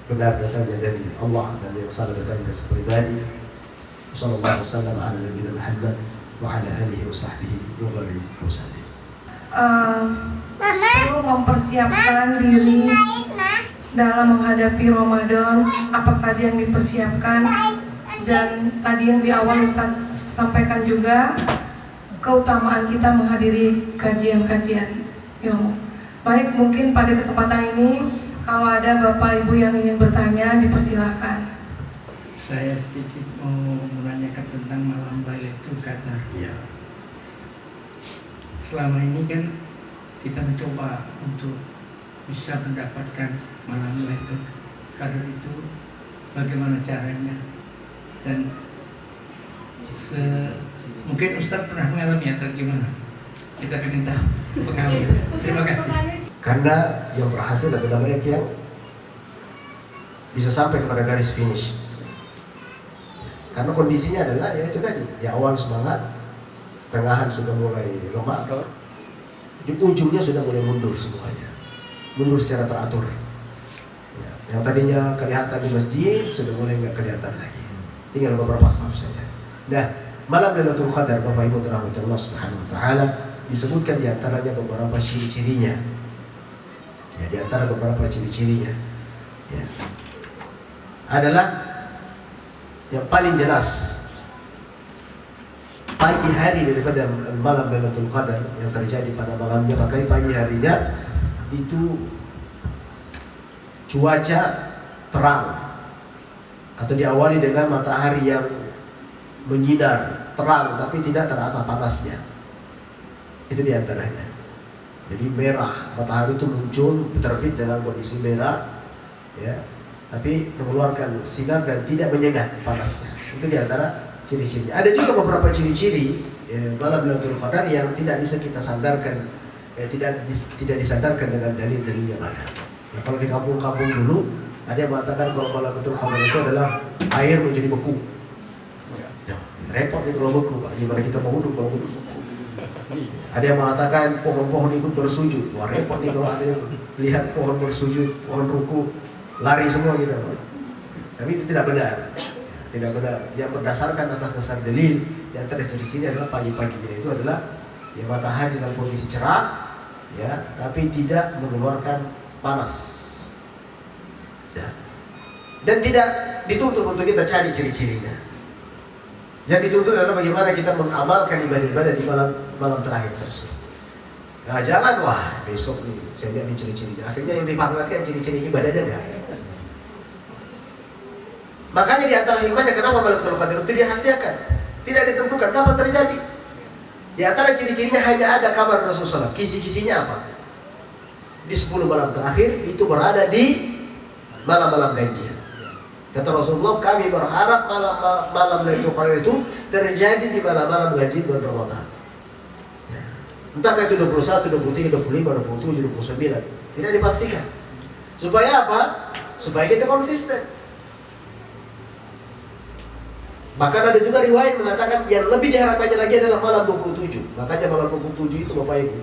benar datangnya dari Allah dan yang salah datangnya dari pribadi. Sallallahu alaihi wasallam ala nabiyina Muhammad wa ala alihi wa sahbihi wa barik wasallam. Perlu mempersiapkan diri dalam menghadapi Ramadan, apa saja yang dipersiapkan, dan tadi yang di awal Ustaz sampaikan juga keutamaan kita menghadiri kajian-kajian ilmu. Baik, mungkin pada kesempatan ini kalau ada Bapak Ibu yang ingin bertanya, dipersilahkan. Saya sedikit mau menanyakan tentang malam Lailatul Qadar. Ya. Selama ini kan kita mencoba untuk bisa mendapatkan malam Lailatul Qadar itu, bagaimana caranya? Dan mungkin Ustaz pernah mengalami atau gimana? Kita ingin tahu pengalaman. Terima kasih. Karena yang berhasil adalah mereka yang bisa sampai kepada garis finish. Karena kondisinya adalah ya itu tadi, di awal semangat, tengahan sudah mulai lemah, di ujungnya sudah mulai mundur semuanya, mundur secara teratur. Ya, yang tadinya kelihatan di masjid sudah mulai nggak kelihatan lagi, tinggal beberapa saf saja. Nah, malam Lailatul Qadar, Bapak Ibu dirahmati Allah Subhanahu Wa Taala, disebutkan di antaranya beberapa ciri-cirinya. Ya, di antara beberapa ciri-cirinya, ya, adalah yang paling jelas pagi hari daripada malam Lailatul Qadar yang terjadi pada malamnya, maka pagi harinya itu cuaca terang atau diawali dengan matahari yang menyinar terang tapi tidak terasa panasnya. Itu diantaranya. Jadi merah, matahari itu muncul terbit dengan kondisi merah, ya, tapi mengeluarkan sinar dan tidak menyengat panasnya. Itu diantara ciri-cirinya. Ada juga beberapa ciri-ciri malam Lailatul Qadar yang tidak bisa kita sandarkan, tidak disandarkan dengan dalil-dalil yang ada. Ya, kalau di kampung-kampung dulu ada yang mengatakan kalau malam Lailatul Qadar itu adalah air menjadi beku. Ya, repot itu kalau beku, Pak. Gimana kita mau wudhu kalau beku? Ada yang mengatakan pohon-pohon ikut bersujud. Wah, repot nih kalau ada yang lihat pohon bersujud, pohon ruku, lari semua gitu. Tapi itu tidak benar. Ya, tidak benar. Yang berdasarkan atas dasar dalil, yang antara ciri-ciri adalah pagi-paginya itu adalah ya matahari dalam kondisi cerah, ya, tapi tidak mengeluarkan panas. Ya. Dan tidak dituntut untuk kita cari ciri-cirinya. Yang dituntut adalah bagaimana kita mengamalkan ibadah-ibadah di malam terakhir tersebut. Nah, jangan wah besok nih saya lihat nih ciri-cirinya. Akhirnya yang dipamerkan ciri-ciri ibadahnya enggak. Makanya di antara hikmahnya kenapa malam Lailatul Qadar itu dirahasiakan, tidak ditentukan kapan terjadi. Di antara ciri-cirinya hanya ada kabar Rasulullah. Kisi-kisinya apa? Di 10 malam terakhir itu berada di malam-malam ganjil. Kata Rasulullah, kami berharap malam Lailatul Qadar itu terjadi di malam-malam ganjil bulan Ramadan. Ya. Entahkah itu 21, 23, 25, 27, 29, tidak dipastikan. Supaya apa? Supaya kita konsisten. Bahkan ada juga riwayat mengatakan yang lebih diharapkannya lagi adalah malam 27. Makanya malam 27 itu Bapak Ibu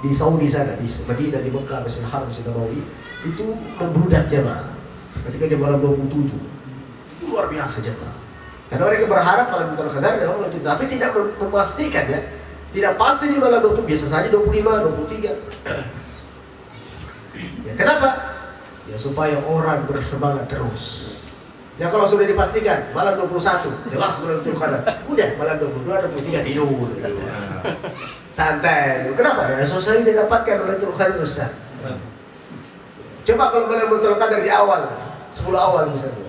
di Saudi sana, di Madinah, di Mekah, Masjidil Haram, Masjidil Nabawi itu membludak jemaah. Ketika di malam 27 itu luar biasa jemaah. Karena mereka berharap malam Lailatul Qadar dalam itu, tapi tidak memastikan ya. Tidak pasti di malam 20, biasa saja 25, 23. Ya, kenapa? Ya supaya orang bersemangat terus. Ya kalau sudah dipastikan malam 21 jelas Lailatul Qadar. Udah malam 22, 23 tidur. Gitu. Santai. Kenapa ya? Sosial tidak dapatkan Lailatul Qadar Ustaz. Coba kalau malam Lailatul Qadar di awal 10 awal misalnya.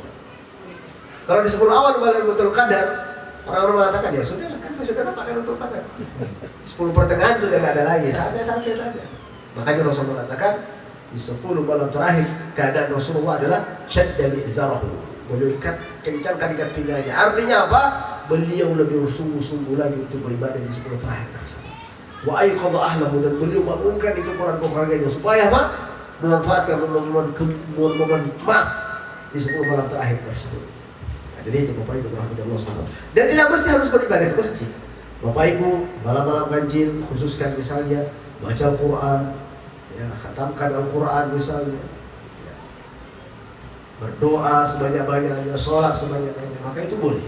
Kalau di 10 awal malam Lailatul Qadar, orang-orang mengatakan ya sudah kan saya sudah dapat Lailatul Qadar. 10 pertengahan sudah nggak ada lagi, santai saja. Makanya Rasulullah mengatakan di 10 malam terakhir keadaan Rasulullah adalah syadda mi'zarahu. Beliau kencangkan ikat pinggangnya. Artinya apa? Beliau lebih bersungguh-sungguh lagi untuk beribadah di 10 terakhir tersebut. Wa aiqadha ahlahu, dan beliau bangunkan itu keluarga-keluarganya supaya apa? Memanfaatkan momen-momen emas di 10 malam terakhir tersebut. Nah, jadi itu Bapak Ibu rahmatullah Allah SWT. Dan tidak mesti harus beribadah di masjid. Bapak Ibu malam-malam ganjil khususkan misalnya baca Al-Quran, ya, khatamkan Al-Quran misalnya, ya, berdoa sebanyak-banyaknya, sholat sebanyak-banyaknya, maka itu boleh,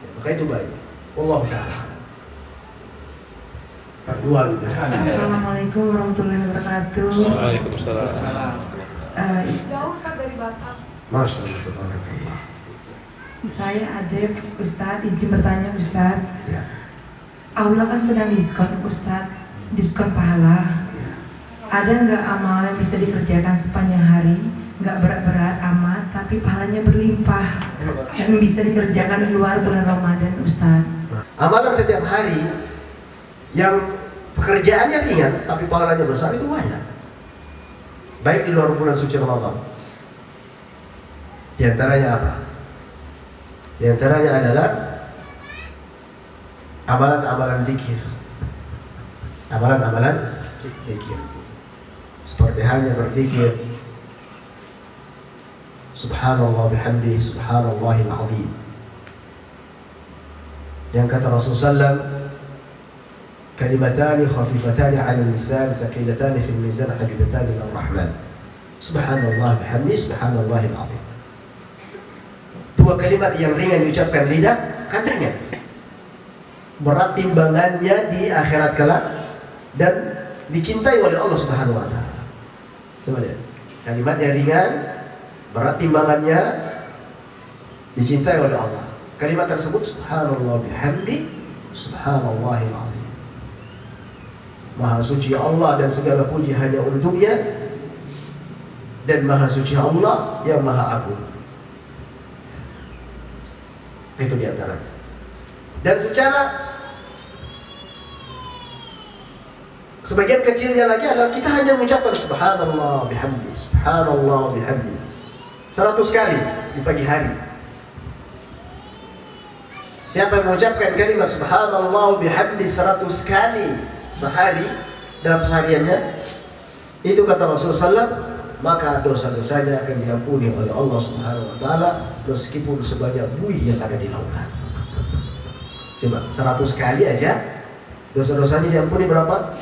ya, maka itu baik. Wallahu ta'ala. Dua gitu. Assalamualaikum warahmatullahi wabarakatuh. Waalaikumsalam. Jauh dari Batam. Masya Allah. Saya Adep, Ustadz, izin bertanya Ustadz. Ya. Aula kan sedang diskon Ustadz, diskon pahala. Ya. Ada nggak amal yang bisa dikerjakan sepanjang hari, nggak berat-berat amat, tapi pahalanya berlimpah, yang bisa dikerjakan di luar bulan Ramadan Ustadz? Amalan setiap hari yang pekerjaannya ringan tapi pahalanya besar itu banyak. Baik di luar bulan suci Ramadan. Di antaranya apa? Di antaranya adalah amalan-amalan zikir. Amalan-amalan zikir. Seperti halnya berzikir Subhanallah bihamdihi subhanallahil azim. Yang kata Rasulullah, kalimatani khafifatani 'ala lisan thaqilatani fil mizan habibatani ila rahman. Subhanallah bihamdihi subhanallahil azim. Dua kalimat yang ringan diucapkan lidah, kan ringan. Berat timbangannya di akhirat kelak dan dicintai oleh Allah Subhanahu wa taala. Coba lihat. Kalimatnya ringan, berat timbangannya, dicintai oleh Allah. Kalimat tersebut subhanallah bihamdi subhanallahil azim. Maha suci Allah dan segala puji hanya untuknya, dan maha suci Allah yang maha agung. Itu diantaranya. Dan secara sebagian kecilnya lagi adalah kita hanya mengucapkan subhanallah bihamdi, subhanallah bihamdi 100 kali di pagi hari. Siapa yang mengucapkan kalimat subhanallah bihamdi 100 kali sehari dalam sehariannya, itu kata Rasulullah SAW, maka dosa-dosanya akan diampuni oleh Allah Subhanahu wa taala meskipun sebanyak buih yang ada di lautan. Coba 100 kali aja dosa-dosanya diampuni berapa?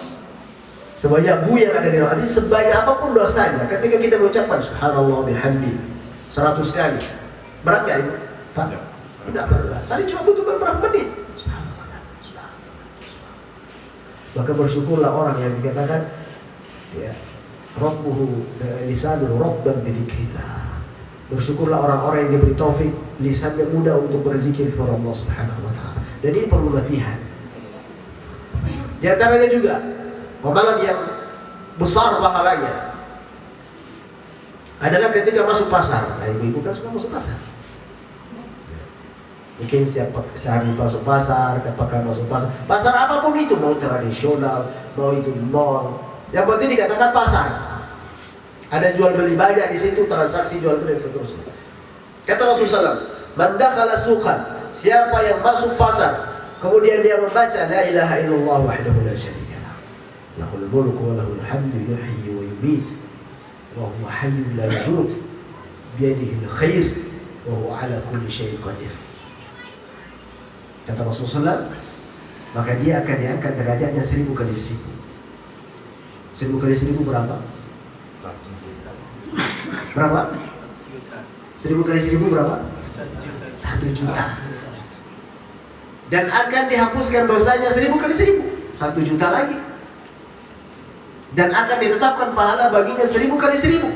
Sebanyak buih yang ada di lautan. Jadi sebanyak apapun dosanya, ketika kita mengucapkan subhanallah bihamdi 100 kali, berat gak itu? Pak? Tidak berat. Tadi cuma butuh beberapa menit. Maka bersyukurlah orang yang dikatakan ya Rabbuhu lisanul rabban bizikrillah. Bersyukurlah orang-orang yang diberi taufik lisannya mudah untuk berzikir kepada Allah Subhanahu wa taala. Dan ini perlu latihan. Di antaranya juga amalan yang besar pahalanya adalah ketika masuk pasar. Nah, ibu-ibu kan suka masuk pasar. Mungkin setiap sehari masuk pasar, kepekan masuk pasar. Pasar apapun itu, mau tradisional, mau itu mall. Yang penting dikatakan pasar. Ada jual beli banyak di situ, transaksi jual beli seterusnya. Kata Rasulullah SAW, man dakhala suqan, siapa yang masuk pasar, kemudian dia membaca la ilaha illallah wahdahu la syarika lah, lahul mulku wa lahul hamdu yuhyi wa yumiit, wa huwa hayyun la yamut, biyadihi al-khair, wa huwa ala kulli syai'in qadir. Kata Rasulullah SAW, maka dia akan diangkat derajatnya 1000 kali 1000. 1000 kali 1000 berapa? Berapa? 1000 kali 1000 berapa? 1 juta. Dan akan dihapuskan dosanya 1000 kali 1000, 1 juta lagi. Dan akan ditetapkan pahala baginya 1000 kali 1000,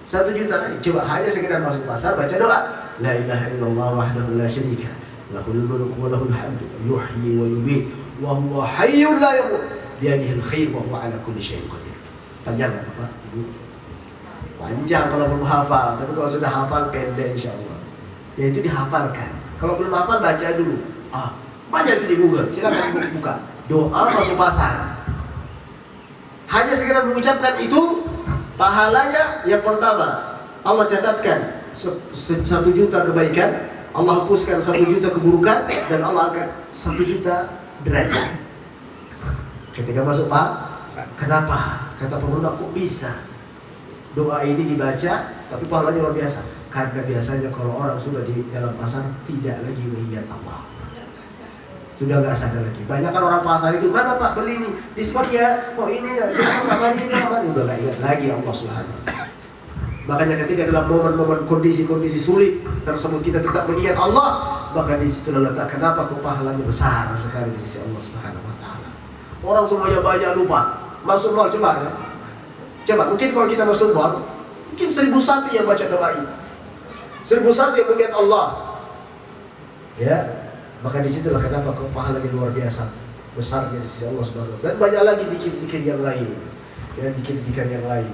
1 juta lagi. Coba hanya sekedar masuk pasar baca doa La ilaha illallah wahdahu la syarika lahul mulku wa lahul hamdu yuhyi wa yumiit wa huwa hayyun la yamut biyadihil khair wa huwa ala kulli syai'in qadir. Panjang kan Bapak Ibu? Panjang kalau belum hafal, tapi kalau sudah hafal pendek insyaallah. Ya itu dihafalkan. Kalau belum hafal baca dulu. Banyak itu di Google, silakan buka. Doa masuk pasar. Hanya sekedar mengucapkan itu, pahalanya yang pertama Allah catatkan 1 juta kebaikan, Allah hapuskan 1 juta keburukan, dan Allah angkat 1 juta derajat. Ketika masuk Pak, kenapa? Kata pemerintah, kok bisa doa ini dibaca tapi pahalanya luar biasa? Karena biasanya kalau orang sudah di dalam pasar tidak lagi mengingat Allah, sudah nggak sadar lagi. Banyak kan orang pasar itu, mana Pak beli ini diskon ya, oh ini ya, siapa ini, udah nggak ingat lagi Allah Subhanahu wa Ta'ala. Makanya ketika dalam momen-momen kondisi-kondisi sulit tersebut kita tetap mengingat Allah, maka di situ letak kenapa kok pahalanya besar sekali di sisi Allah Subhanahu wa Ta'ala. Orang semuanya banyak lupa. Masuk mall coba ya. Coba mungkin kalau kita masuk mall, mungkin 1001 yang baca doa ini. 1001 yang mengingat Allah. Ya, maka di situlah kenapa kok pahalanya luar biasa besarnya di sisi Allah Subhanahu wa Ta'ala. Dan banyak lagi zikir-zikir yang lain. Ya, zikir-zikir yang lain.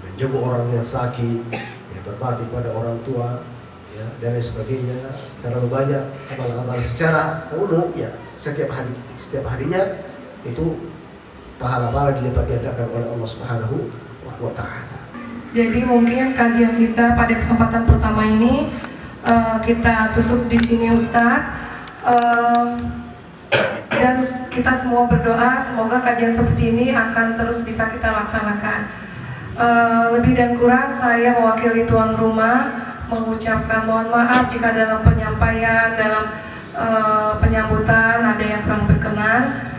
Menjenguk orang yang sakit, ya, berbakti pada orang tua, ya, dan lain sebagainya. Terlalu banyak amal-amal secara umum, ya, setiap harinya itu pahala-pahala dilipat gandakan oleh Allah Subhanahu wa Ta'ala. Jadi mungkin kajian kita pada kesempatan pertama ini kita tutup di sini Ustadz, dan kita semua berdoa semoga kajian seperti ini akan terus bisa kita laksanakan. Lebih dan kurang saya mewakili tuan rumah mengucapkan mohon maaf jika dalam penyampaian, dalam penyambutan ada yang kurang berkenan,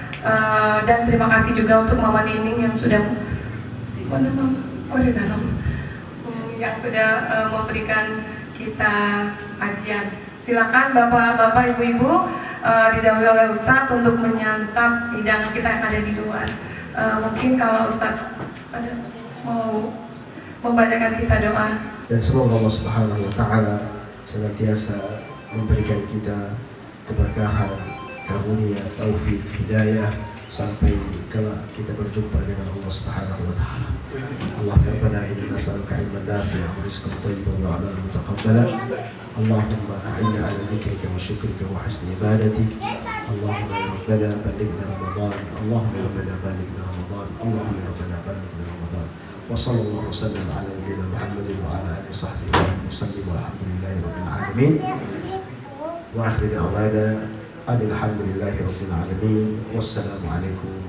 dan terima kasih juga untuk Mama Nining yang sudah yang sudah memberikan kita kajian. Silakan Bapak-bapak, Ibu-ibu, didahului oleh Ustadz untuk menyantap hidangan kita yang ada di luar. Mungkin kalau Ustadz mau membacakan kita doa. Dan semoga Allah Subhanahu wa Ta'ala senantiasa memberikan kita keberkahan, karunia, taufik, hidayah sampai kelak kita berjumpa dengan Allah Subhanahu wa Ta'ala. Allahumma rabbana inna nas'aluka ilman nafi'an wa rizqan thayyiban wa 'amalan mutaqabbalan. Allahumma a'inna 'ala dzikrika wa syukrika wa husni ibadatik. Allahumma ya rabbana ballighna Ramadan. Allahumma ya rabbana ballighna Ramadan. Allahumma ya rabbana ballighna Ramadan. Wa sallallahu wasallam ala nabiyyina Muhammadin wa ala alihi sahbihi wa sallam walhamdulillahi rabbil alamin. Wa akhiru da'wana alhamdulillahi rabbil alamin. Wassalamu alaikum